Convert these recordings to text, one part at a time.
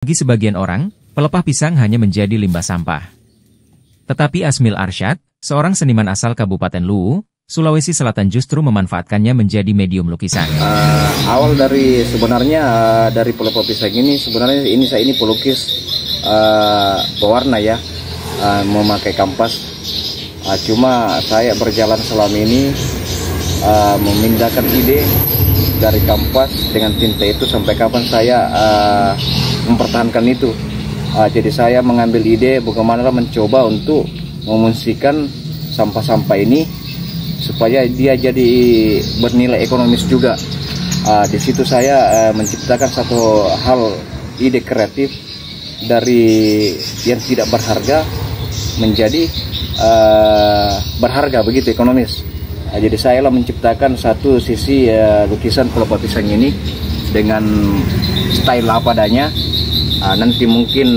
Bagi sebagian orang, pelepah pisang hanya menjadi limbah sampah. Tetapi Asmil Arsyad, seorang seniman asal Kabupaten Luwu, Sulawesi Selatan justru memanfaatkannya menjadi medium lukisan. Awal dari sebenarnya dari pelepah pisang ini sebenarnya saya ini pelukis pewarna ya, memakai kanvas. Cuma saya berjalan selama ini memindahkan ide dari kanvas dengan tinta itu sampai kapan saya mempertahankan itu. Jadi saya mengambil ide bagaimana mencoba untuk memungsikan sampah-sampah ini supaya dia jadi bernilai ekonomis juga. Di situ saya menciptakan satu hal ide kreatif dari yang tidak berharga menjadi berharga begitu ekonomis. Jadi saya menciptakan satu sisi lukisan pelepah pisang ini dengan style apa adanya. Nanti mungkin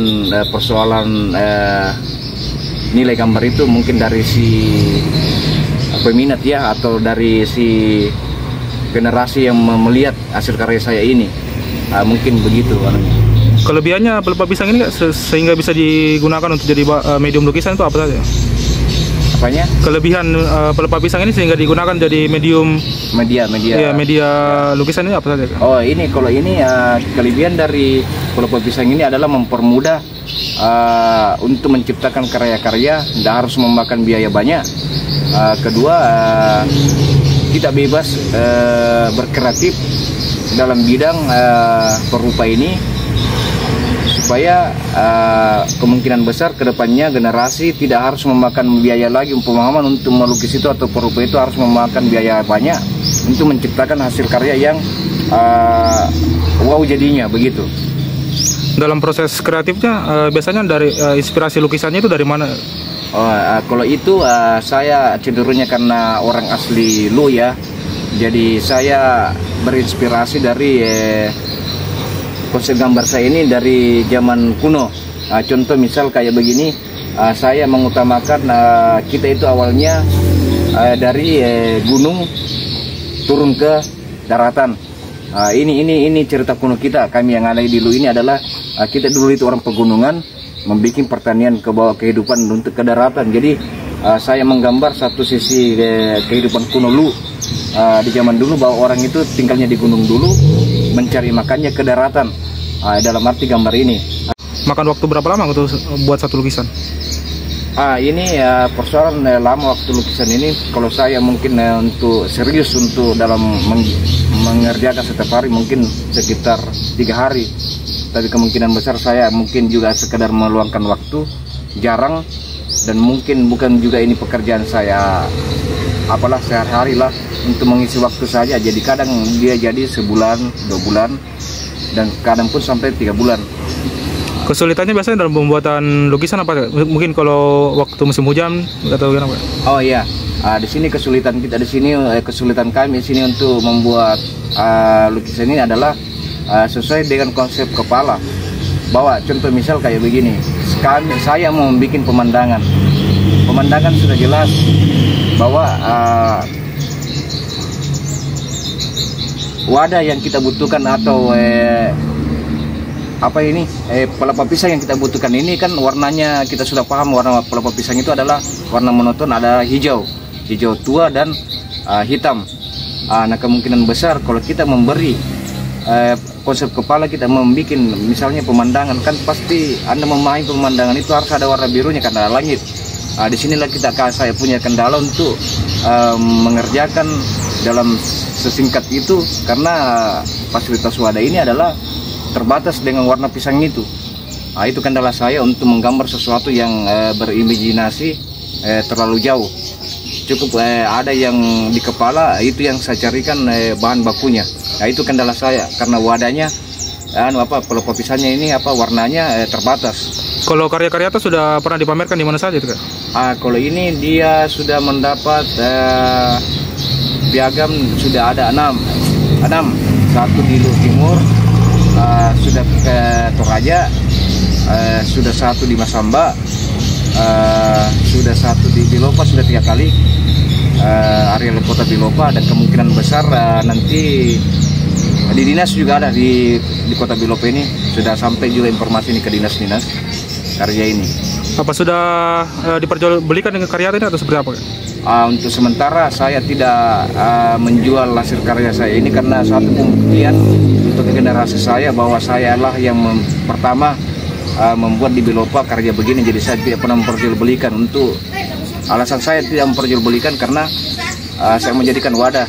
persoalan nilai gambar itu mungkin dari si peminat ya, atau dari si generasi yang melihat hasil karya saya ini, mungkin begitu. Kelebihannya pelepah pisang ini sehingga bisa digunakan untuk jadi medium lukisan itu apa saja? Apanya? Kelebihan pelepah pisang ini sehingga digunakan jadi medium media lukisan ini apa saja? Oh, ini kalau ini kelebihan dari pelepah pisang ini adalah mempermudah untuk menciptakan karya-karya, tidak harus memakan biaya banyak. Kedua, kita bebas berkreatif dalam bidang perupa ini, supaya kemungkinan besar kedepannya generasi tidak harus memakan biaya lagi pemahaman untuk melukis itu atau perupa itu harus memakan biaya banyak untuk menciptakan hasil karya yang wow jadinya begitu. Dalam proses kreatifnya biasanya dari inspirasi lukisannya itu dari mana? Kalau itu saya cenderungnya karena orang asli Luwu ya, jadi saya berinspirasi dari konsep gambar saya ini dari zaman kuno. Contoh misal kayak begini, saya mengutamakan kita itu awalnya dari gunung turun ke daratan. Ini cerita kuno kita. Kami yang ada di Luwu ini adalah kita dulu itu orang pegunungan, membuat pertanian ke bawah kehidupan untuk ke daratan. Jadi saya menggambar satu sisi kehidupan kuno Luwu di zaman dulu, bahwa orang itu tinggalnya di gunung dulu, mencari makannya ke daratan. Dalam arti gambar ini. Makan waktu berapa lama untuk buat satu lukisan? Ini persoalan lama waktu lukisan ini. Kalau saya mungkin untuk serius untuk dalam mengerjakan setiap hari mungkin sekitar 3 hari. Tapi kemungkinan besar saya mungkin juga sekedar meluangkan waktu, jarang, dan mungkin bukan juga ini pekerjaan saya apalah sehari-hari lah, untuk mengisi waktu saja. Jadi kadang dia jadi sebulan, 2 bulan, dan kadang pun sampai 3 bulan. Kesulitannya biasanya dalam pembuatan lukisan apa? Mungkin kalau waktu musim hujan atau gimana? Oh iya, di sini kesulitan kita di sini, kesulitan kami di sini untuk membuat lukisan ini adalah sesuai dengan konsep kepala. Bahwa contoh misal kayak begini, saya mau membuat pemandangan. Pemandangan sudah jelas bahwa wadah yang kita butuhkan atau pelepah pisang yang kita butuhkan ini kan warnanya kita sudah paham. Warna pelepah pisang itu adalah warna monoton, ada hijau tua dan hitam. Nah, kemungkinan besar kalau kita memberi konsep kepala, kita membuat misalnya pemandangan, kan pasti Anda memahami pemandangan itu harus ada warna birunya karena langit. Disinilah saya punya kendala untuk mengerjakan dalam sesingkat itu, karena fasilitas wadah ini adalah terbatas dengan warna pisang itu. Itu kendala saya untuk menggambar sesuatu yang berimajinasi terlalu jauh. Cukup ada yang di kepala, itu yang saya carikan bahan bakunya. Itu kendala saya karena wadahnya pelepah pisangnya ini warnanya terbatas. Kalau karya-karya itu sudah pernah dipamerkan di mana saja itu, Kak? Kalau ini dia sudah mendapat piagam, sudah ada 6. Satu di Luwu Timur, sudah ke Toraja, sudah 1 di Masamba, sudah 1 di Bilopa, sudah 3 kali area kota Bilopa, dan kemungkinan besar nanti Di dinas juga ada di Kota Bilopo ini sudah sampai juga informasi ini ke dinas-dinas karya ini. Apa sudah diperjualbelikan dengan karya ini atau seperti apa? Untuk sementara saya tidak menjual hasil karya saya ini karena satu pembuktian untuk generasi saya bahwa saya lah yang pertama membuat di Bilopo karya begini, jadi saya tidak pernah memperjualbelikan. Untuk alasan saya tidak memperjualbelikan karena saya menjadikan wadah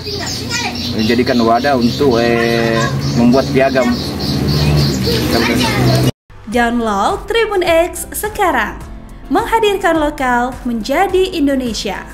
untuk membuat piagam. Download Tribun X sekarang, menghadirkan lokal menjadi Indonesia.